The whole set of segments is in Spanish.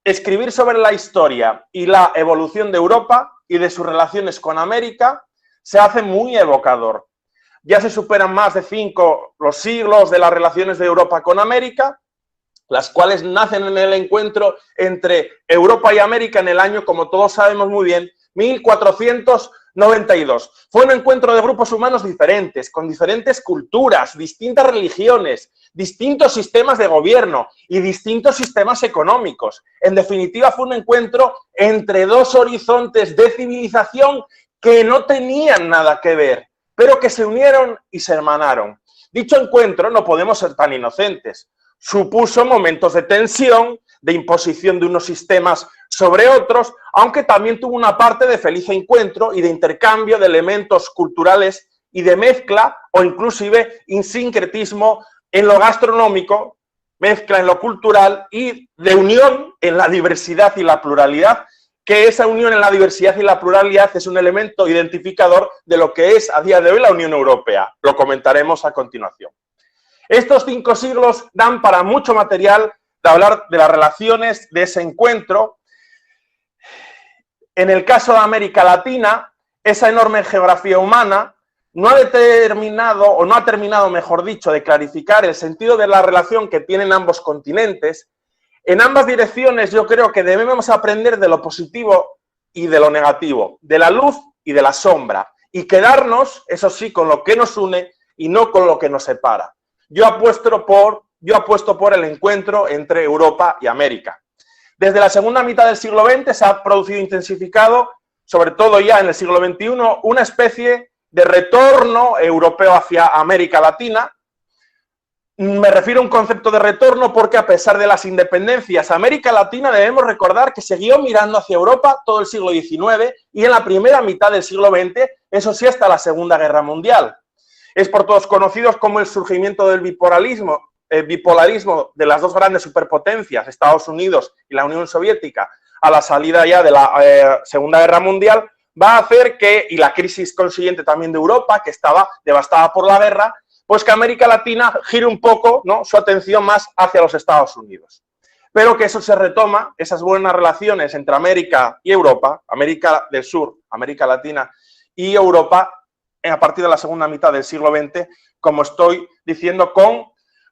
escribir sobre la historia y la evolución de Europa y de sus relaciones con América se hace muy evocador. Ya se superan más de 5 los siglos de las relaciones de Europa con América, las cuales nacen en el encuentro entre Europa y América en el año, como todos sabemos muy bien, 1492. Fue un encuentro de grupos humanos diferentes, con diferentes culturas, distintas religiones, distintos sistemas de gobierno y distintos sistemas económicos. En definitiva, fue un encuentro entre dos horizontes de civilización que no tenían nada que ver, pero que se unieron y se hermanaron. Dicho encuentro, no podemos ser tan inocentes. Supuso momentos de tensión, de imposición de unos sistemas sobre otros, aunque también tuvo una parte de feliz encuentro y de intercambio de elementos culturales y de mezcla o inclusive sincretismo en lo gastronómico, mezcla en lo cultural y de unión en la diversidad y la pluralidad, que esa unión en la diversidad y la pluralidad es un elemento identificador de lo que es a día de hoy la Unión Europea. Lo comentaremos a continuación. Estos 5 siglos dan para mucho material de hablar de las relaciones de ese encuentro. En el caso de América Latina, esa enorme geografía humana no ha terminado, mejor dicho, de clarificar el sentido de la relación que tienen ambos continentes. En ambas direcciones yo creo que debemos aprender de lo positivo y de lo negativo, de la luz y de la sombra, y quedarnos, eso sí, con lo que nos une y no con lo que nos separa. Yo apuesto por el encuentro entre Europa y América. Desde la segunda mitad del siglo XX se ha producido intensificado, sobre todo ya en el siglo XXI, una especie de retorno europeo hacia América Latina. Me refiero a un concepto de retorno porque a pesar de las independencias, América Latina debemos recordar que siguió mirando hacia Europa todo el siglo XIX y en la primera mitad del siglo XX, eso sí, hasta la Segunda Guerra Mundial. Es por todos conocidos como el surgimiento del bipolarismo de las dos grandes superpotencias, Estados Unidos y la Unión Soviética, a la salida ya de la Segunda Guerra Mundial, va a hacer que, y la crisis consiguiente también de Europa, que estaba devastada por la guerra, pues que América Latina gire un poco, ¿no?, su atención más hacia los Estados Unidos. Pero que eso se retoma, esas buenas relaciones entre América y Europa, América del Sur, América Latina y Europa, a partir de la segunda mitad del siglo XX, como estoy diciendo, con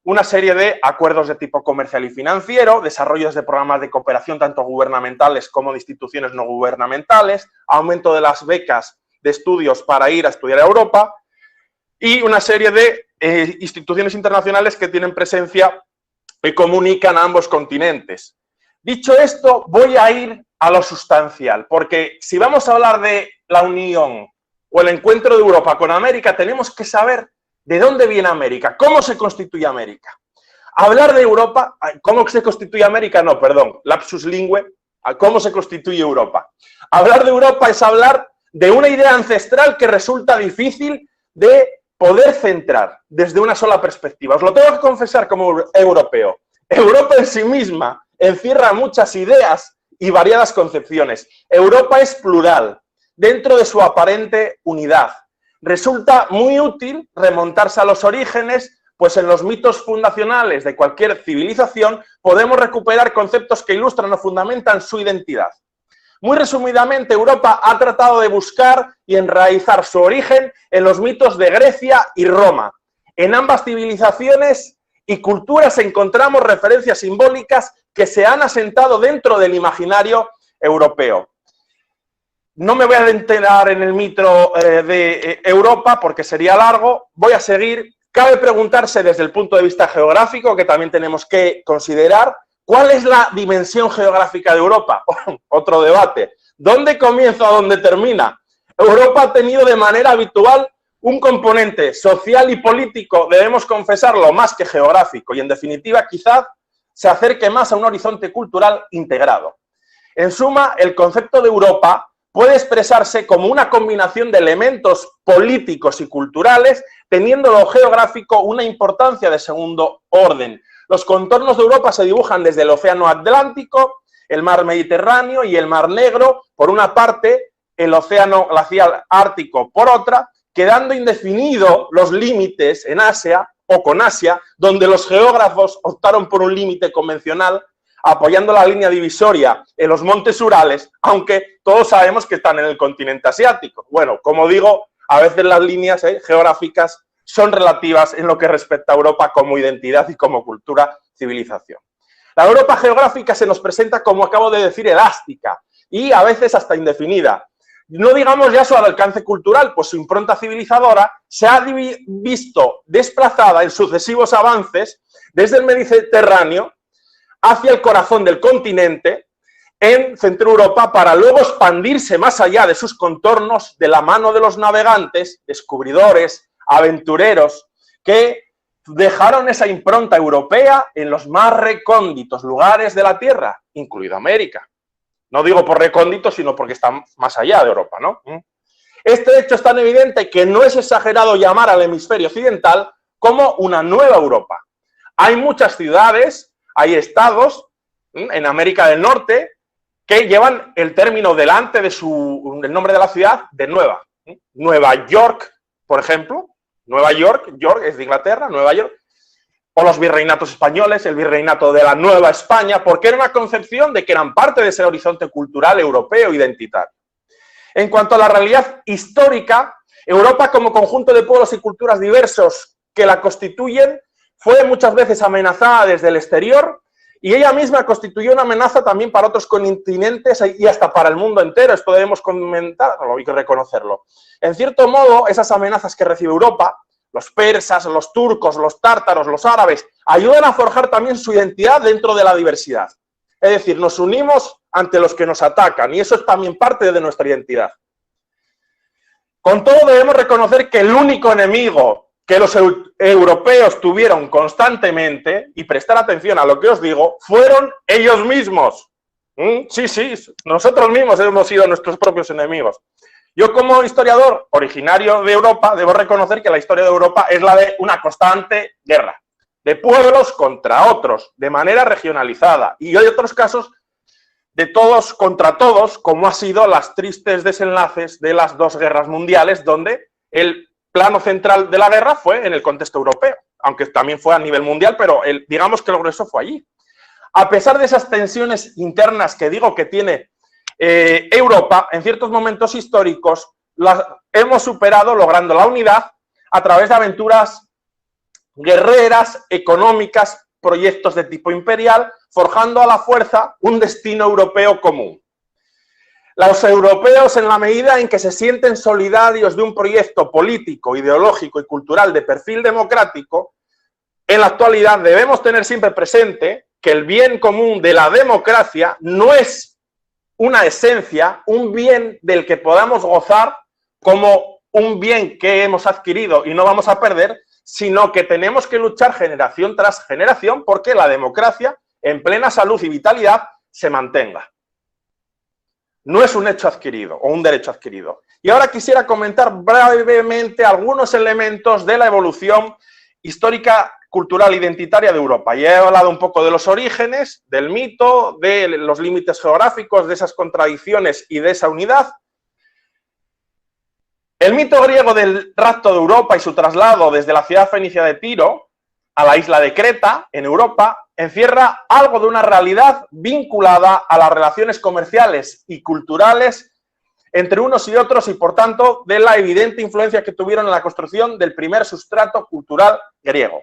una serie de acuerdos de tipo comercial y financiero, desarrollos de programas de cooperación tanto gubernamentales como de instituciones no gubernamentales, aumento de las becas de estudios para ir a estudiar a Europa y una serie de instituciones internacionales que tienen presencia y comunican a ambos continentes. Dicho esto, voy a ir a lo sustancial, porque si vamos a hablar de la unión o el encuentro de Europa con América, tenemos que saber de dónde viene América, cómo se constituye América. Hablar de Europa, ¿cómo se constituye América? No, perdón, lapsus lingüe, ¿cómo se constituye Europa? Hablar de Europa es hablar de una idea ancestral que resulta difícil de poder centrar desde una sola perspectiva. Os lo tengo que confesar como europeo. Europa en sí misma encierra muchas ideas y variadas concepciones. Europa es plural, dentro de su aparente unidad. Resulta muy útil remontarse a los orígenes, pues en los mitos fundacionales de cualquier civilización podemos recuperar conceptos que ilustran o fundamentan su identidad. Muy resumidamente, Europa ha tratado de buscar y enraizar su origen en los mitos de Grecia y Roma. En ambas civilizaciones y culturas encontramos referencias simbólicas que se han asentado dentro del imaginario europeo. No me voy a adentrar en el mito de Europa porque sería largo, voy a seguir. Cabe preguntarse desde el punto de vista geográfico, que también tenemos que considerar, ¿cuál es la dimensión geográfica de Europa? Otro debate. ¿Dónde comienza o dónde termina? Europa ha tenido de manera habitual un componente social y político, debemos confesarlo, más que geográfico, y en definitiva quizás se acerque más a un horizonte cultural integrado. En suma, el concepto de Europa puede expresarse como una combinación de elementos políticos y culturales, teniendo lo geográfico una importancia de segundo orden. Los contornos de Europa se dibujan desde el Océano Atlántico, el Mar Mediterráneo y el Mar Negro, por una parte, el Océano Glacial Ártico por otra, quedando indefinidos los límites en Asia o con Asia, donde los geógrafos optaron por un límite convencional apoyando la línea divisoria en los montes Urales, aunque todos sabemos que están en el continente asiático. Bueno, como digo, a veces las líneas geográficas son relativas en lo que respecta a Europa como identidad y como cultura, civilización. La Europa geográfica se nos presenta, como acabo de decir, elástica y a veces hasta indefinida. No digamos ya su alcance cultural, pues su impronta civilizadora se ha visto desplazada en sucesivos avances desde el Mediterráneo hacia el corazón del continente, en Centro Europa, para luego expandirse más allá de sus contornos de la mano de los navegantes, descubridores, aventureros, que dejaron esa impronta europea en los más recónditos lugares de la Tierra, incluido América. No digo por recóndito, sino porque está más allá de Europa, ¿no? Este hecho es tan evidente que no es exagerado llamar al hemisferio occidental como una nueva Europa. Hay muchas ciudades, hay estados en América del Norte que llevan el término delante de el nombre de la ciudad de nueva. Nueva York, por ejemplo. Nueva York, York es de Inglaterra, Nueva York. O los virreinatos españoles, el virreinato de la Nueva España, porque era una concepción de que eran parte de ese horizonte cultural europeo identitario. En cuanto a la realidad histórica, Europa como conjunto de pueblos y culturas diversos que la constituyen, fue muchas veces amenazada desde el exterior y ella misma constituyó una amenaza también para otros continentes y hasta para el mundo entero. Esto debemos comentarlo y reconocerlo. En cierto modo, esas amenazas que recibe Europa, los persas, los turcos, los tártaros, los árabes, ayudan a forjar también su identidad dentro de la diversidad. Es decir, nos unimos ante los que nos atacan y eso es también parte de nuestra identidad. Con todo, debemos reconocer que el único enemigo que los europeos tuvieron constantemente, y prestar atención a lo que os digo, fueron ellos mismos. Sí, nosotros mismos hemos sido nuestros propios enemigos. Yo como historiador originario de Europa, debo reconocer que la historia de Europa es la de una constante guerra, de pueblos contra otros, de manera regionalizada, y hay otros casos de todos contra todos, como ha sido los tristes desenlaces de las dos guerras mundiales, donde el plano central de la guerra fue en el contexto europeo, aunque también fue a nivel mundial, pero digamos que el grueso fue allí. A pesar de esas tensiones internas que digo que tiene Europa, en ciertos momentos históricos, las hemos superado logrando la unidad a través de aventuras guerreras, económicas, proyectos de tipo imperial, forjando a la fuerza un destino europeo común. Los europeos, en la medida en que se sienten solidarios de un proyecto político, ideológico y cultural de perfil democrático, en la actualidad debemos tener siempre presente que el bien común de la democracia no es una esencia, un bien del que podamos gozar como un bien que hemos adquirido y no vamos a perder, sino que tenemos que luchar generación tras generación porque la democracia, en plena salud y vitalidad, se mantenga. No es un hecho adquirido o un derecho adquirido. Y ahora quisiera comentar brevemente algunos elementos de la evolución histórica, cultural, identitaria de Europa. Ya he hablado un poco de los orígenes, del mito, de los límites geográficos, de esas contradicciones y de esa unidad. El mito griego del rapto de Europa y su traslado desde la ciudad fenicia de Tiro a la isla de Creta, en Europa, encierra algo de una realidad vinculada a las relaciones comerciales y culturales entre unos y otros y, por tanto, de la evidente influencia que tuvieron en la construcción del primer sustrato cultural griego.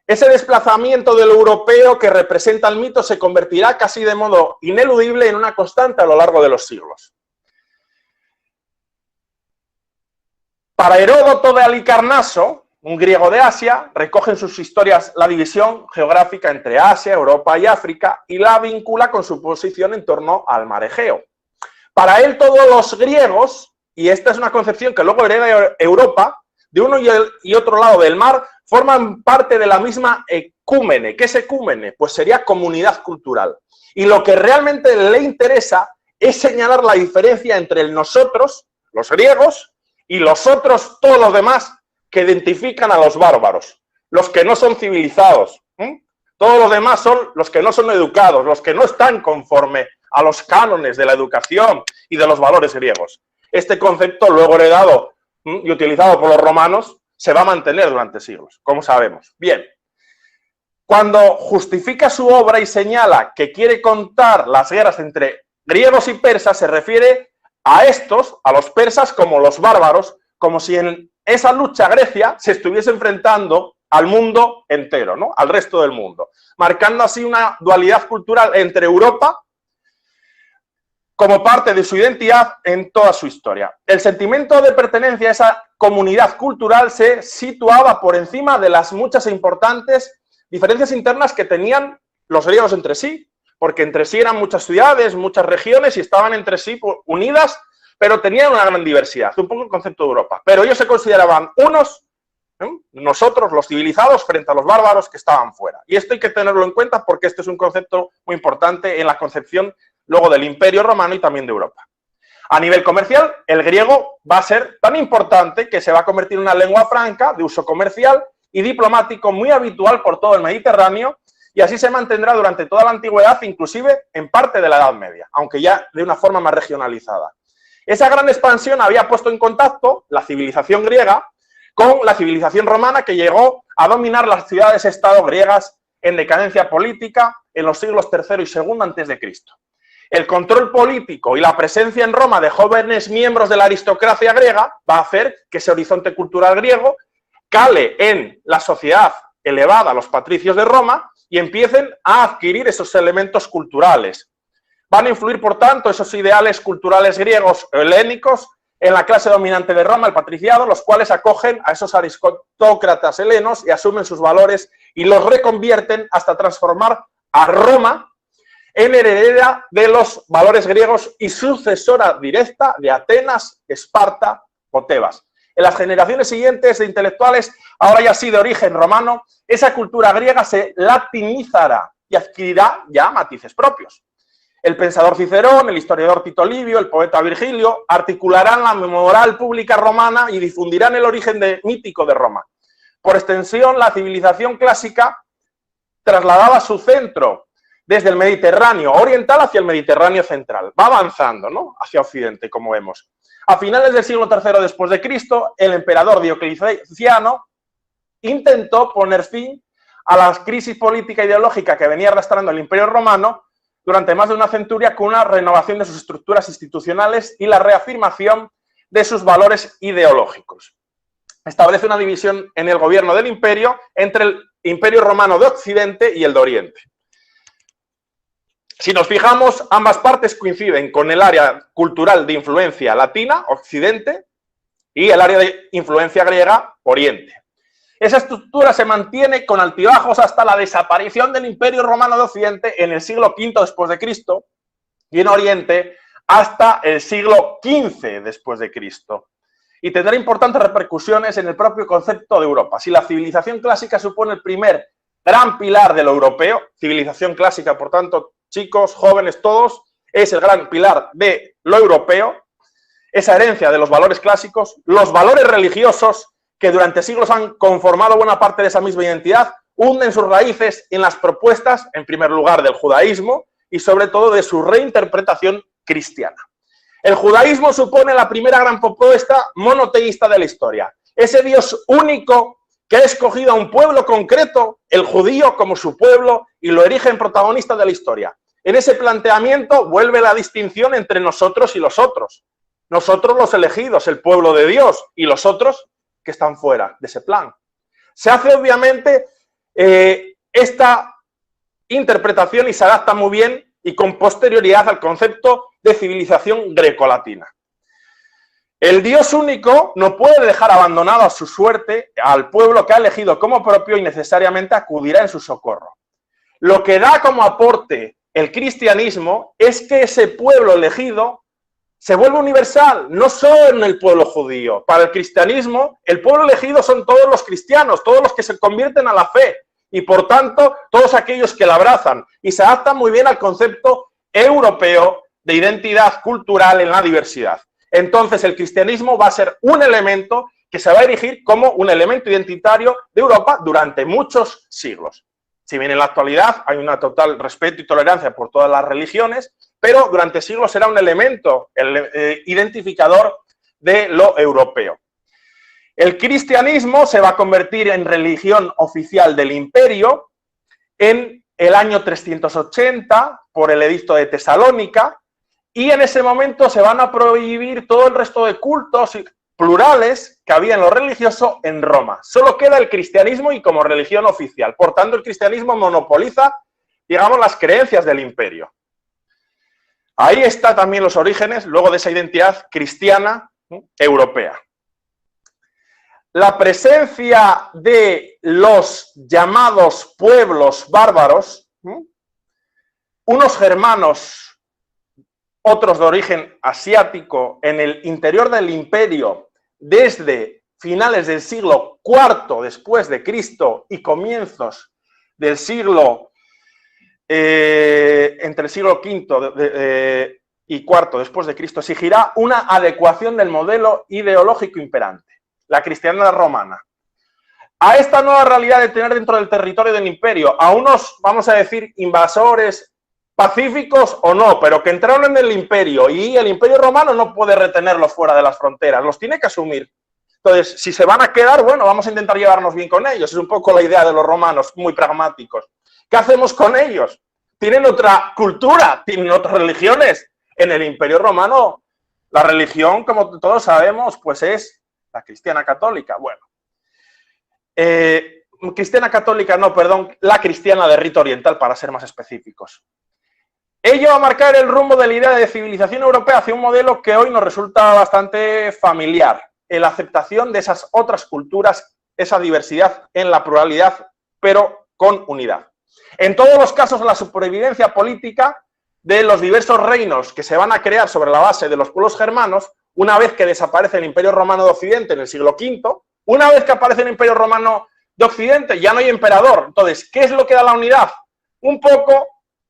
Ese desplazamiento del europeo que representa el mito se convertirá casi de modo ineludible en una constante a lo largo de los siglos. Para Heródoto de Halicarnaso, un griego de Asia, recoge en sus historias la división geográfica entre Asia, Europa y África y la vincula con su posición en torno al mar Egeo. Para él todos los griegos, y esta es una concepción que luego hereda Europa, de uno y otro lado del mar, forman parte de la misma ecúmene. ¿Qué es ecúmene? Pues sería comunidad cultural. Y lo que realmente le interesa es señalar la diferencia entre el nosotros, los griegos, y los otros, todos los demás, que identifican a los bárbaros, los que no son civilizados. Todos los demás son los que no son educados, los que no están conforme a los cánones de la educación y de los valores griegos. Este concepto, luego heredado y utilizado por los romanos, se va a mantener durante siglos, como sabemos. Bien, cuando justifica su obra y señala que quiere contar las guerras entre griegos y persas, se refiere a estos, a los persas, como los bárbaros, como si en esa lucha Grecia se estuviese enfrentando al mundo entero, ¿no? Al resto del mundo, marcando así una dualidad cultural entre Europa como parte de su identidad en toda su historia. El sentimiento de pertenencia a esa comunidad cultural se situaba por encima de las muchas e importantes diferencias internas que tenían los griegos entre sí, porque entre sí eran muchas ciudades, muchas regiones y estaban entre sí unidas, pero tenían una gran diversidad, un poco el concepto de Europa. Pero ellos se consideraban unos, nosotros los civilizados, frente a los bárbaros que estaban fuera. Y esto hay que tenerlo en cuenta porque este es un concepto muy importante en la concepción luego del Imperio Romano y también de Europa. A nivel comercial, el griego va a ser tan importante que se va a convertir en una lengua franca de uso comercial y diplomático muy habitual por todo el Mediterráneo, y así se mantendrá durante toda la antigüedad, inclusive en parte de la Edad Media, aunque ya de una forma más regionalizada. Esa gran expansión había puesto en contacto la civilización griega con la civilización romana, que llegó a dominar las ciudades-estado griegas en decadencia política en los siglos III y II a.C. El control político y la presencia en Roma de jóvenes miembros de la aristocracia griega va a hacer que ese horizonte cultural griego cale en la sociedad elevada, los patricios de Roma, y empiecen a adquirir esos elementos culturales. Van a influir, por tanto, esos ideales culturales griegos helénicos en la clase dominante de Roma, el patriciado, los cuales acogen a esos aristócratas helenos y asumen sus valores y los reconvierten hasta transformar a Roma en heredera de los valores griegos y sucesora directa de Atenas, Esparta o Tebas. En las generaciones siguientes de intelectuales, ahora ya sí de origen romano, esa cultura griega se latinizará y adquirirá ya matices propios. El pensador Cicerón, el historiador Tito Livio, el poeta Virgilio articularán la moral pública romana y difundirán el origen mítico de Roma. Por extensión, la civilización clásica trasladaba su centro desde el Mediterráneo oriental hacia el Mediterráneo central. Va avanzando, ¿no?, hacia Occidente, como vemos. A finales del siglo III después de Cristo, el emperador Diocleciano intentó poner fin a la crisis política e ideológica que venía arrastrando el Imperio Romano durante más de una centuria, con una renovación de sus estructuras institucionales y la reafirmación de sus valores ideológicos. Establece una división en el gobierno del imperio entre el Imperio Romano de Occidente y el de Oriente. Si nos fijamos, ambas partes coinciden con el área cultural de influencia latina, Occidente, y el área de influencia griega, Oriente. Esa estructura se mantiene con altibajos hasta la desaparición del Imperio Romano de Occidente en el siglo V después de Cristo y en Oriente hasta el siglo XV después de Cristo. Y tendrá importantes repercusiones en el propio concepto de Europa. Si la civilización clásica supone el primer gran pilar de lo europeo, civilización clásica, por tanto, chicos, jóvenes, todos, es el gran pilar de lo europeo, esa herencia de los valores clásicos, los valores religiosos que durante siglos han conformado buena parte de esa misma identidad, hunden sus raíces en las propuestas, en primer lugar, del judaísmo y sobre todo de su reinterpretación cristiana. El judaísmo supone la primera gran propuesta monoteísta de la historia. Ese Dios único que ha escogido a un pueblo concreto, el judío, como su pueblo, y lo erige en protagonista de la historia. En ese planteamiento vuelve la distinción entre nosotros y los otros. Nosotros los elegidos, el pueblo de Dios, y los otros que están fuera de ese plan. Se hace obviamente esta interpretación y se adapta muy bien y con posterioridad al concepto de civilización grecolatina. El Dios único no puede dejar abandonado a su suerte al pueblo que ha elegido como propio y necesariamente acudirá en su socorro. Lo que da como aporte el cristianismo es que ese pueblo elegido se vuelve universal, no solo en el pueblo judío. Para el cristianismo, el pueblo elegido son todos los cristianos, todos los que se convierten a la fe y, por tanto, todos aquellos que la abrazan. Y se adapta muy bien al concepto europeo de identidad cultural en la diversidad. Entonces, el cristianismo va a ser un elemento que se va a erigir como un elemento identitario de Europa durante muchos siglos. Si bien en la actualidad hay un total respeto y tolerancia por todas las religiones, pero durante siglos será un elemento identificador de lo europeo. El cristianismo se va a convertir en religión oficial del imperio en el año 380 por el edicto de Tesalónica, y en ese momento se van a prohibir todo el resto de cultos plurales que había en lo religioso en Roma. Solo queda el cristianismo y como religión oficial. Por tanto, el cristianismo monopoliza, digamos, las creencias del imperio. Ahí está también los orígenes, luego, de esa identidad cristiana europea. La presencia de los llamados pueblos bárbaros, unos germanos, otros de origen asiático, en el interior del imperio desde finales del siglo IV después de Cristo y comienzos del siglo entre el siglo V y IV después de Cristo, exigirá una adecuación del modelo ideológico imperante, la cristiandad romana, a esta nueva realidad de tener dentro del territorio del imperio a unos, vamos a decir, invasores pacíficos o no, pero que entraron en el imperio y el imperio romano no puede retenerlos fuera de las fronteras, los tiene que asumir. Entonces, si se van a quedar, bueno, vamos a intentar llevarnos bien con ellos. Es un poco la idea de los romanos, muy pragmáticos. ¿Qué hacemos con ellos? Tienen otra cultura, tienen otras religiones. En el imperio romano, la religión, como todos sabemos, pues es la cristiana católica. Bueno, cristiana católica, no, perdón, la cristiana de rito oriental, para ser más específicos. Ello va a marcar el rumbo de la idea de civilización europea hacia un modelo que hoy nos resulta bastante familiar, en la aceptación de esas otras culturas, esa diversidad en la pluralidad, pero con unidad. En todos los casos, la supervivencia política de los diversos reinos que se van a crear sobre la base de los pueblos germanos, una vez que desaparece el Imperio Romano de Occidente en el siglo V, una vez que aparece el Imperio Romano de Occidente, ya no hay emperador. Entonces, ¿qué es lo que da la unidad? Un poco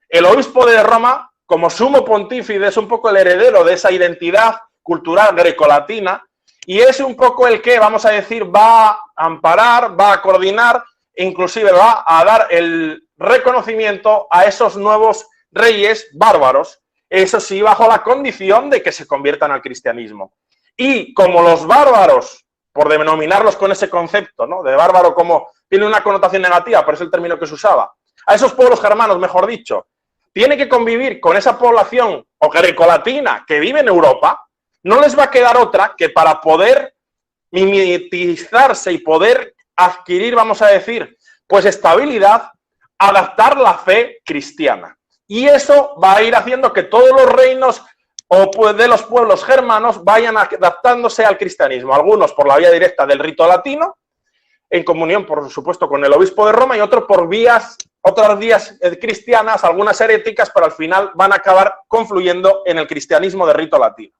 el obispo de Roma, como sumo pontífice, es un poco el heredero de esa identidad cultural grecolatina, y es un poco el que, vamos a decir, va a amparar, va a coordinar, e inclusive va a dar el reconocimiento a esos nuevos reyes bárbaros, eso sí, bajo la condición de que se conviertan al cristianismo. Y como los bárbaros, por denominarlos con ese concepto, ¿no?, de bárbaro, como tiene una connotación negativa, pero es el término que se usaba, a esos pueblos germanos, mejor dicho, tiene que convivir con esa población o grecolatina que vive en Europa, no les va a quedar otra que, para poder mimetizarse y poder adquirir, vamos a decir, pues estabilidad, adaptar la fe cristiana. Y eso va a ir haciendo que todos los reinos o de los pueblos germanos vayan adaptándose al cristianismo, algunos por la vía directa del rito latino, en comunión, por supuesto, con el obispo de Roma, y otros por otras vías cristianas, algunas heréticas, pero al final van a acabar confluyendo en el cristianismo de rito latino.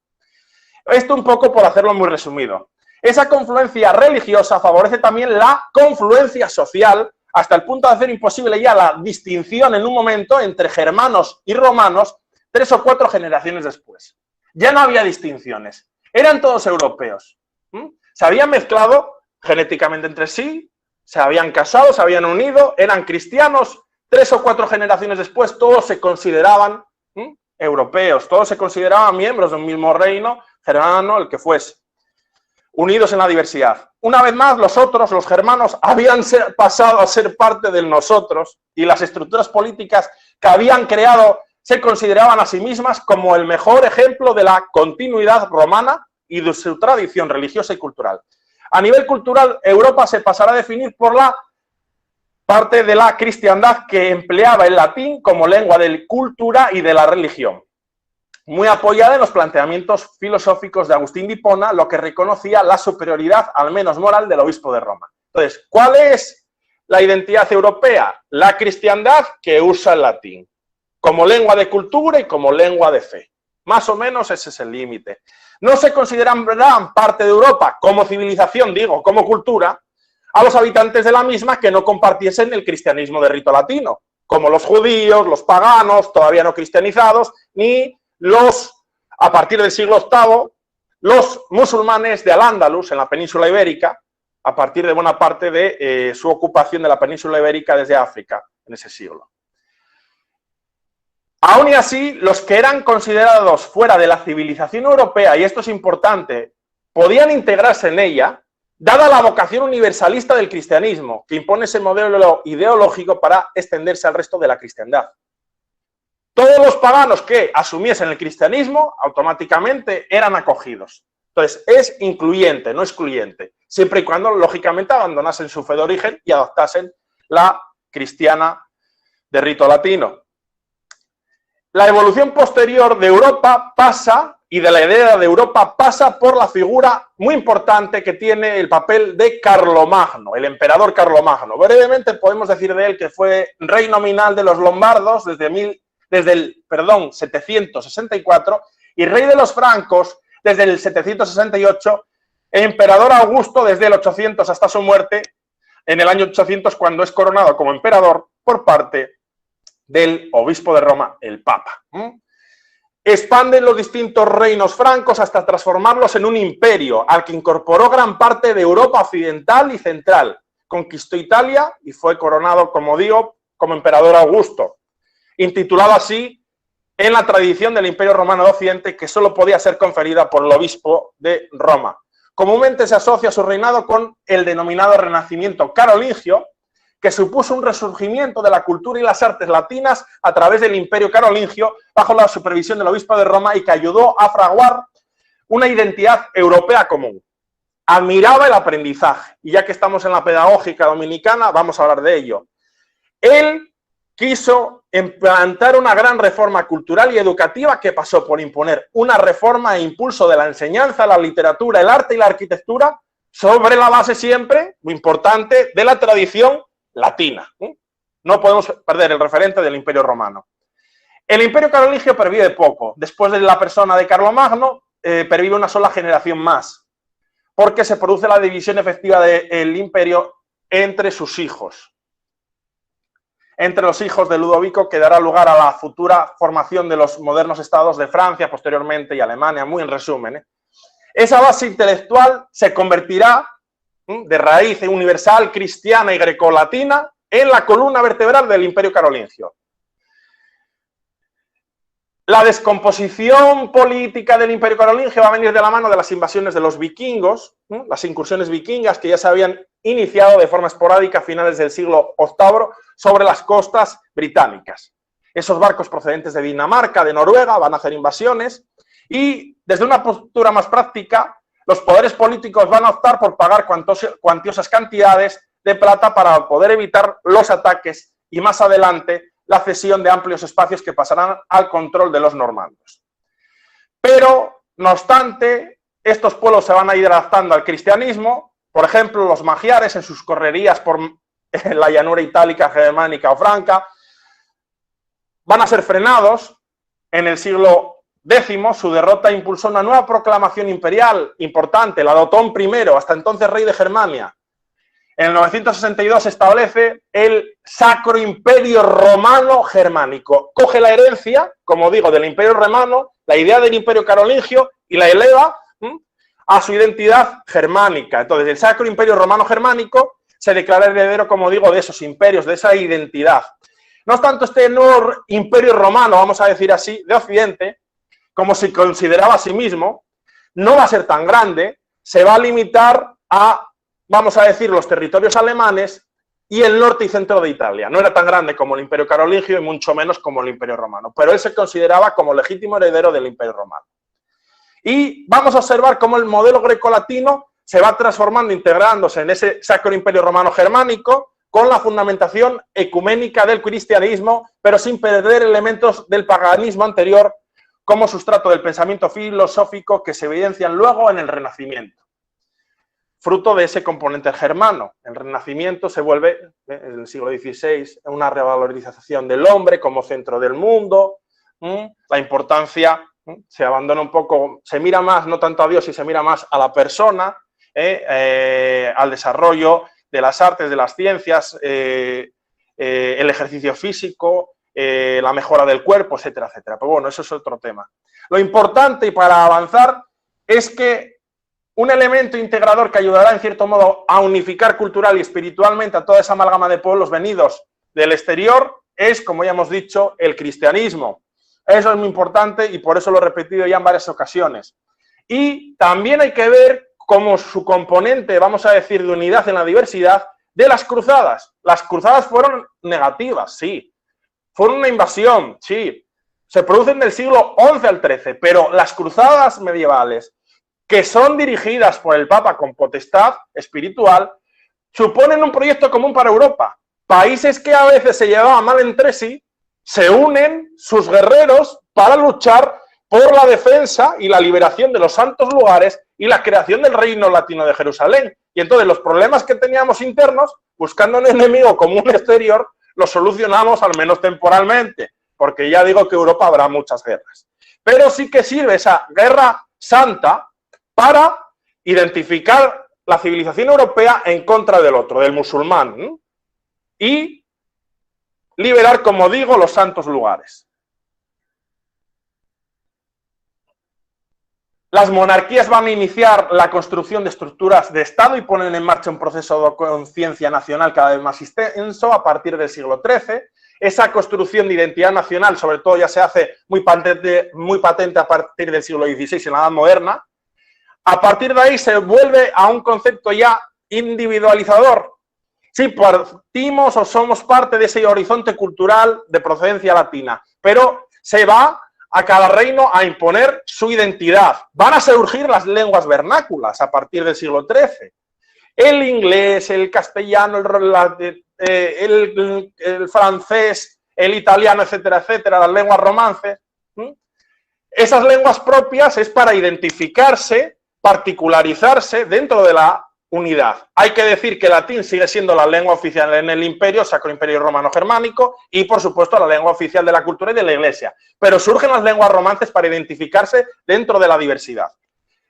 Esto un poco por hacerlo muy resumido. Esa confluencia religiosa favorece también la confluencia social, hasta el punto de hacer imposible ya la distinción en un momento entre germanos y romanos 3 o 4 generaciones después. Ya no había distinciones, eran todos europeos. Se habían mezclado genéticamente entre sí, se habían casado, se habían unido, eran cristianos, 3 o 4 generaciones después todos se consideraban europeos, todos se consideraban miembros de un mismo reino germano, el que fuese, unidos en la diversidad. Una vez más, los otros, los germanos, habían pasado a ser parte del nosotros, y las estructuras políticas que habían creado se consideraban a sí mismas como el mejor ejemplo de la continuidad romana y de su tradición religiosa y cultural. A nivel cultural, Europa se pasará a definir por la parte de la cristiandad que empleaba el latín como lengua de cultura y de la religión, muy apoyada en los planteamientos filosóficos de Agustín de Hipona, lo que reconocía la superioridad, al menos moral, del obispo de Roma. Entonces, ¿cuál es la identidad europea? La cristiandad que usa el latín como lengua de cultura y como lengua de fe. Más o menos ese es el límite. No se consideran parte de Europa como civilización, digo, como cultura, a los habitantes de la misma que no compartiesen el cristianismo de rito latino, como los judíos, los paganos, todavía no cristianizados, ni a partir del siglo VIII, los musulmanes de Al-Ándalus, en la península ibérica, a partir de buena parte de su ocupación de la península ibérica desde África, en ese siglo. Aún y así, los que eran considerados fuera de la civilización europea, y esto es importante, podían integrarse en ella, dada la vocación universalista del cristianismo, que impone ese modelo ideológico para extenderse al resto de la cristiandad. Todos los paganos que asumiesen el cristianismo automáticamente eran acogidos. Entonces, es incluyente, no excluyente, siempre y cuando, lógicamente, abandonasen su fe de origen y adoptasen la cristiana de rito latino. La evolución posterior de Europa pasa, y de la idea de Europa pasa por la figura muy importante que tiene el papel de Carlomagno, el emperador Carlomagno. Brevemente podemos decir de él que fue rey nominal de los lombardos desde el 764 y rey de los francos desde el 768, emperador Augusto desde el 800 hasta su muerte en el año 800, cuando es coronado como emperador por parte del obispo de Roma, el Papa. Expanden los distintos reinos francos hasta transformarlos en un imperio, al que incorporó gran parte de Europa occidental y central. Conquistó Italia y fue coronado, como digo, como emperador Augusto, intitulado así en la tradición del Imperio Romano de Occidente, que solo podía ser conferida por el obispo de Roma. Comúnmente se asocia su reinado con el denominado Renacimiento carolingio, que supuso un resurgimiento de la cultura y las artes latinas a través del Imperio carolingio, bajo la supervisión del obispo de Roma, y que ayudó a fraguar una identidad europea común. Admiraba el aprendizaje, y ya que estamos en la pedagógica dominicana, vamos a hablar de ello. Él quiso implantar una gran reforma cultural y educativa que pasó por imponer una reforma e impulso de la enseñanza, la literatura, el arte y la arquitectura sobre la base siempre, muy importante, de la tradición latina. No podemos perder el referente del Imperio Romano. El Imperio carolingio pervive poco. Después de la persona de Carlomagno, pervive una sola generación más, porque se produce la división efectiva del imperio entre sus hijos. Entre los hijos de Ludovico, que dará lugar a la futura formación de los modernos estados de Francia, posteriormente, y Alemania, muy en resumen. Esa base intelectual se convertirá de raíz universal, cristiana y grecolatina en la columna vertebral del Imperio carolingio. La descomposición política del Imperio carolingio va a venir de la mano de las invasiones de los vikingos, las incursiones vikingas que ya se habían iniciado de forma esporádica a finales del siglo VIII sobre las costas británicas. Esos barcos procedentes de Dinamarca, de Noruega, van a hacer invasiones y, desde una postura más práctica, los poderes políticos van a optar por pagar cuantiosas cantidades de plata para poder evitar los ataques y, más adelante, la cesión de amplios espacios que pasarán al control de los normandos. Pero, no obstante, estos pueblos se van a ir adaptando al cristianismo. Por ejemplo, los magiares en sus correrías por la llanura itálica, germánica o franca van a ser frenados. En el siglo X, su derrota impulsó una nueva proclamación imperial importante, la de Otón I, hasta entonces rey de Germania. En el 962 se establece el Sacro Imperio Romano Germánico. Coge la herencia, como digo, del Imperio Romano, la idea del Imperio Carolingio, y la eleva a su identidad germánica. Entonces, el Sacro Imperio Romano Germánico se declara heredero, como digo, de esos imperios, de esa identidad. No obstante, este nuevo Imperio Romano, vamos a decir así, de Occidente, como se consideraba a sí mismo, no va a ser tan grande, se va a limitar a, vamos a decir, los territorios alemanes y el norte y centro de Italia. No era tan grande como el Imperio Carolingio y mucho menos como el Imperio Romano, pero él se consideraba como legítimo heredero del Imperio Romano. Y vamos a observar cómo el modelo grecolatino se va transformando, integrándose en ese Sacro Imperio Romano Germánico, con la fundamentación ecuménica del cristianismo, pero sin perder elementos del paganismo anterior, como sustrato del pensamiento filosófico que se evidencian luego en el Renacimiento. Fruto de ese componente germano, el Renacimiento se vuelve, en el siglo XVI, una revalorización del hombre como centro del mundo, la importancia, se abandona un poco, se mira más, no tanto a Dios, y se mira más a la persona, al desarrollo de las artes, de las ciencias, el ejercicio físico, la mejora del cuerpo, etcétera, etcétera. Pero bueno, eso es otro tema. Lo importante, y para avanzar, es que un elemento integrador que ayudará, en cierto modo, a unificar cultural y espiritualmente a toda esa amalgama de pueblos venidos del exterior es, como ya hemos dicho, el cristianismo. Eso es muy importante y por eso lo he repetido ya en varias ocasiones. Y también hay que ver como su componente, vamos a decir, de unidad en la diversidad, de las cruzadas. Las cruzadas fueron negativas, sí. Fueron una invasión, sí. Se producen del siglo XI al XIII, pero las cruzadas medievales, que son dirigidas por el Papa con potestad espiritual, suponen un proyecto común para Europa. Países que a veces se llevaban mal entre sí, se unen sus guerreros para luchar por la defensa y la liberación de los santos lugares y la creación del reino latino de Jerusalén. Y entonces los problemas que teníamos internos, buscando un enemigo común exterior, los solucionamos al menos temporalmente, porque ya digo que Europa habrá muchas guerras. Pero sí que sirve esa guerra santa para identificar la civilización europea en contra del otro, del musulmán, ¿no? Y liberar, como digo, los santos lugares. Las monarquías van a iniciar la construcción de estructuras de Estado y ponen en marcha un proceso de conciencia nacional cada vez más extenso a partir del siglo XIII. Esa construcción de identidad nacional, sobre todo, ya se hace muy patente a partir del siglo XVI en la Edad Moderna. A partir de ahí se vuelve a un concepto ya individualizador. Sí, partimos o somos parte de ese horizonte cultural de procedencia latina, pero se va a cada reino a imponer su identidad. Van a surgir las lenguas vernáculas a partir del siglo XIII. El inglés, el castellano, el francés, el italiano, etcétera, etcétera, las lenguas romances. Esas lenguas propias es para identificarse, particularizarse dentro de la unidad. Hay que decir que el latín sigue siendo la lengua oficial en el imperio, Sacro Imperio Romano Germánico, y por supuesto la lengua oficial de la cultura y de la iglesia. Pero surgen las lenguas romances para identificarse dentro de la diversidad.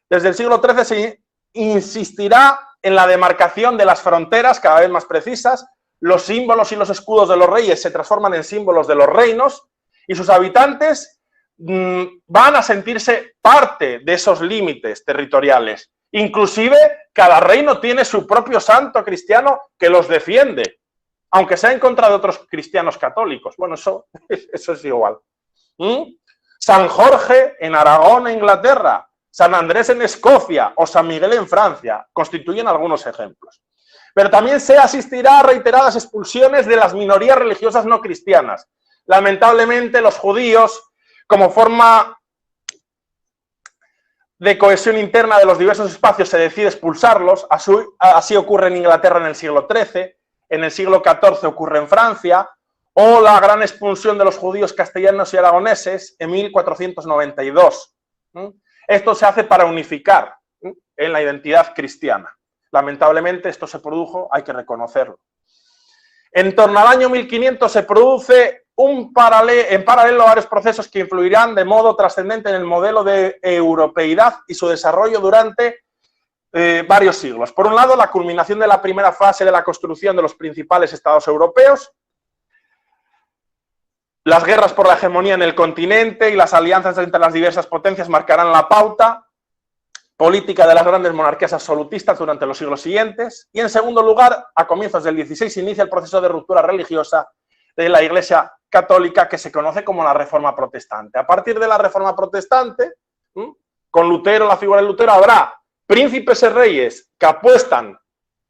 Desde el siglo XIII se insistirá en la demarcación de las fronteras cada vez más precisas. Los símbolos y los escudos de los reyes se transforman en símbolos de los reinos y sus habitantes van a sentirse parte de esos límites territoriales. Inclusive, cada reino tiene su propio santo cristiano que los defiende, aunque sea en contra de otros cristianos católicos. Bueno, eso es igual. San Jorge en Aragón e Inglaterra, San Andrés en Escocia o San Miguel en Francia constituyen algunos ejemplos. Pero también se asistirá a reiteradas expulsiones de las minorías religiosas no cristianas. Lamentablemente, los judíos, como forma de cohesión interna de los diversos espacios, se decide expulsarlos. Así ocurre en Inglaterra en el siglo XIII, en el siglo XIV ocurre en Francia, o la gran expulsión de los judíos castellanos y aragoneses en 1492. Esto se hace para unificar en la identidad cristiana. Lamentablemente esto se produjo, hay que reconocerlo. En torno al año 1500 se produce en paralelo varios procesos que influirán de modo trascendente en el modelo de europeidad y su desarrollo durante varios siglos. Por un lado, la culminación de la primera fase de la construcción de los principales estados europeos, las guerras por la hegemonía en el continente y las alianzas entre las diversas potencias marcarán la pauta política de las grandes monarquías absolutistas durante los siglos siguientes. Y en segundo lugar, a comienzos del XVI se inicia el proceso de ruptura religiosa de la Iglesia católica que se conoce como la Reforma Protestante. A partir de la Reforma Protestante, con Lutero, la figura de Lutero, habrá príncipes y reyes que apuestan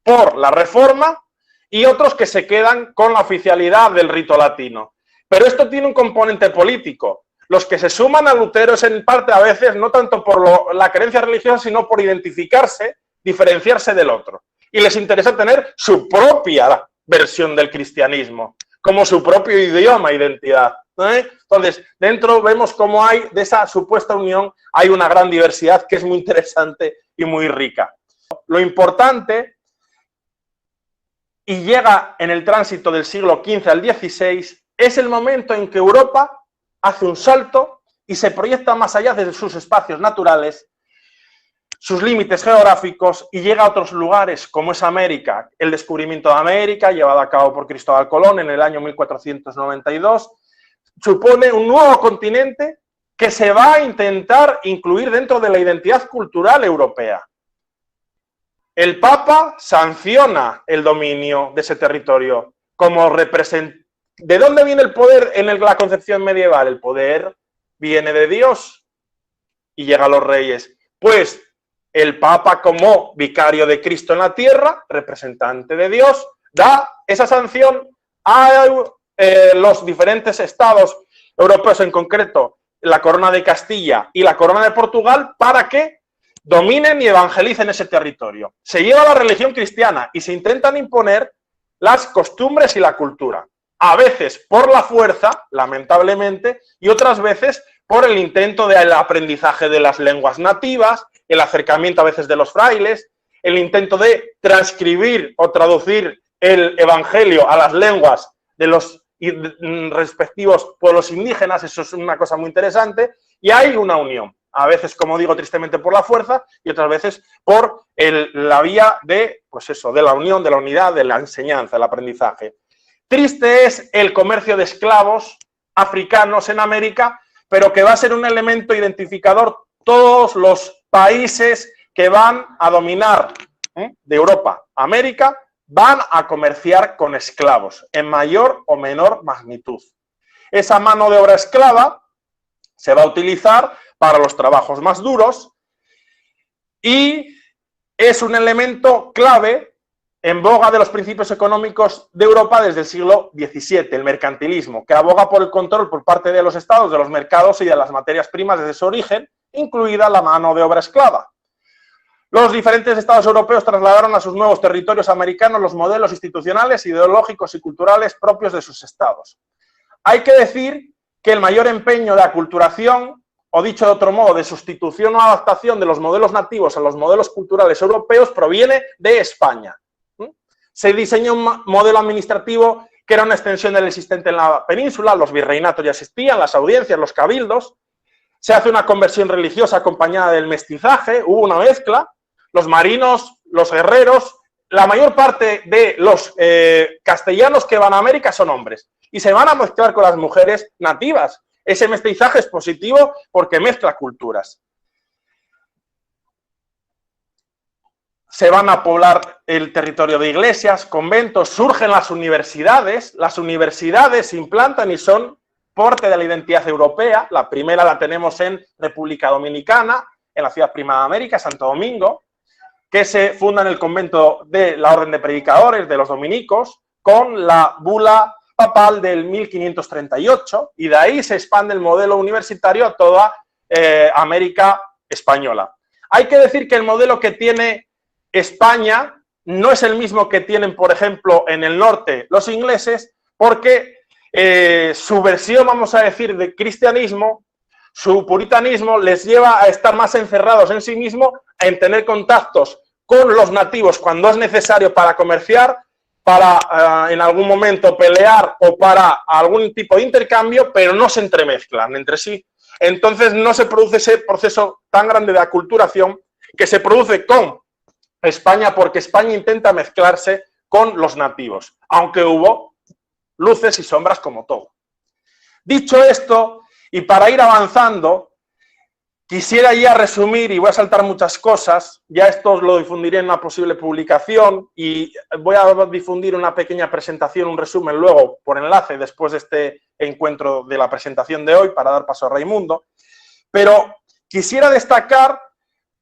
por la Reforma y otros que se quedan con la oficialidad del rito latino. Pero esto tiene un componente político. Los que se suman a Lutero es en parte a veces no tanto por la creencia religiosa, sino por identificarse, diferenciarse del otro. Y les interesa tener su propia versión del cristianismo, como su propio idioma, identidad. Entonces, dentro vemos cómo hay, de esa supuesta unión, hay una gran diversidad que es muy interesante y muy rica. Lo importante, y llega en el tránsito del siglo XV al XVI, es el momento en que Europa hace un salto y se proyecta más allá de sus espacios naturales, sus límites geográficos, y llega a otros lugares como es América. El descubrimiento de América, llevado a cabo por Cristóbal Colón en el año 1492, supone un nuevo continente que se va a intentar incluir dentro de la identidad cultural europea. El Papa sanciona el dominio de ese territorio como representante. ¿De dónde viene el poder en la concepción medieval? El poder viene de Dios y llega a los reyes. Pues el Papa, como vicario de Cristo en la tierra, representante de Dios, da esa sanción a los diferentes estados europeos, en concreto la Corona de Castilla y la Corona de Portugal, para que dominen y evangelicen ese territorio. Se lleva la religión cristiana y se intentan imponer las costumbres y la cultura. A veces por la fuerza, lamentablemente, y otras veces por el intento del aprendizaje de las lenguas nativas, el acercamiento a veces de los frailes, el intento de transcribir o traducir el evangelio a las lenguas de los respectivos pueblos indígenas. Eso es una cosa muy interesante, y hay una unión. A veces, como digo, tristemente por la fuerza, y otras veces por la vía de, pues eso, de la unión, de la unidad, de la enseñanza, del aprendizaje. Triste es el comercio de esclavos africanos en América, pero que va a ser un elemento identificador. Todos los países que van a dominar de Europa a América van a comerciar con esclavos, en mayor o menor magnitud. Esa mano de obra esclava se va a utilizar para los trabajos más duros y es un elemento clave en boga de los principios económicos de Europa desde el siglo XVII, el mercantilismo, que aboga por el control por parte de los estados de los mercados y de las materias primas desde su origen, incluida la mano de obra esclava. Los diferentes estados europeos trasladaron a sus nuevos territorios americanos los modelos institucionales, ideológicos y culturales propios de sus estados. Hay que decir que el mayor empeño de aculturación, o dicho de otro modo, de sustitución o adaptación de los modelos nativos a los modelos culturales europeos, proviene de España. Se diseñó un modelo administrativo que era una extensión del existente en la península. Los virreinatos ya existían, las audiencias, los cabildos. Se hace una conversión religiosa acompañada del mestizaje, hubo una mezcla. Los marinos, los guerreros, la mayor parte de los castellanos que van a América son hombres y se van a mezclar con las mujeres nativas. Ese mestizaje es positivo porque mezcla culturas. Se van a poblar el territorio de iglesias, conventos, surgen las universidades se implantan y son parte de la identidad europea. La primera la tenemos en República Dominicana, en la ciudad prima de América, Santo Domingo, que se funda en el convento de la Orden de Predicadores de los Dominicos, con la bula papal del 1538, y de ahí se expande el modelo universitario a toda América española. Hay que decir que el modelo que tiene España no es el mismo que tienen, por ejemplo, en el norte los ingleses, porque su versión, vamos a decir, de cristianismo, su puritanismo, les lleva a estar más encerrados en sí mismos, en tener contactos con los nativos cuando es necesario para comerciar, para en algún momento pelear o para algún tipo de intercambio, pero no se entremezclan entre sí. Entonces no se produce ese proceso tan grande de aculturación que se produce con España, porque España intenta mezclarse con los nativos, aunque hubo luces y sombras como todo. Dicho esto, y para ir avanzando, quisiera ya resumir, y voy a saltar muchas cosas, ya esto os lo difundiré en una posible publicación y voy a difundir una pequeña presentación, un resumen luego por enlace después de este encuentro de la presentación de hoy para dar paso a Raimundo, pero quisiera destacar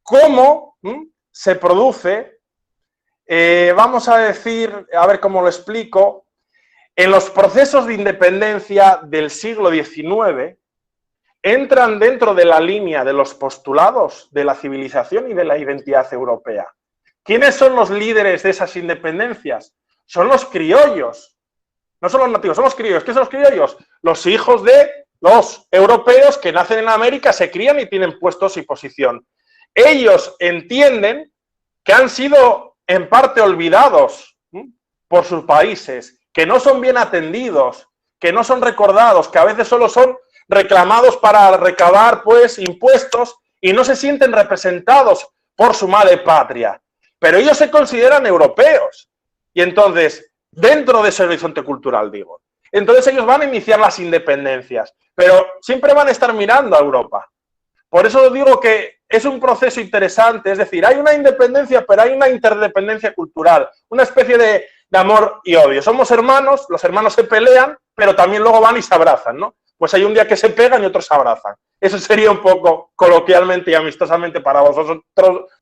cómo se produce, vamos a decir, a ver cómo lo explico, en los procesos de independencia del siglo XIX, entran dentro de la línea de los postulados de la civilización y de la identidad europea. ¿Quiénes son los líderes de esas independencias? Son los criollos, no son los nativos, son los criollos. ¿Qué son los criollos? Los hijos de los europeos que nacen en América, se crían y tienen puestos y posición. Ellos entienden que han sido en parte olvidados por sus países, que no son bien atendidos, que no son recordados, que a veces solo son reclamados para recabar pues impuestos y no se sienten representados por su madre patria. Pero ellos se consideran europeos y entonces, dentro de ese horizonte cultural, digo, entonces ellos van a iniciar las independencias, pero siempre van a estar mirando a Europa. Por eso digo que es un proceso interesante, es decir, hay una independencia, pero hay una interdependencia cultural, una especie de amor y odio. Somos hermanos, los hermanos se pelean, pero también luego van y se abrazan, ¿no? Pues hay un día que se pegan y otros se abrazan. Eso sería un poco, coloquialmente y amistosamente para vosotros,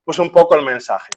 pues un poco el mensaje.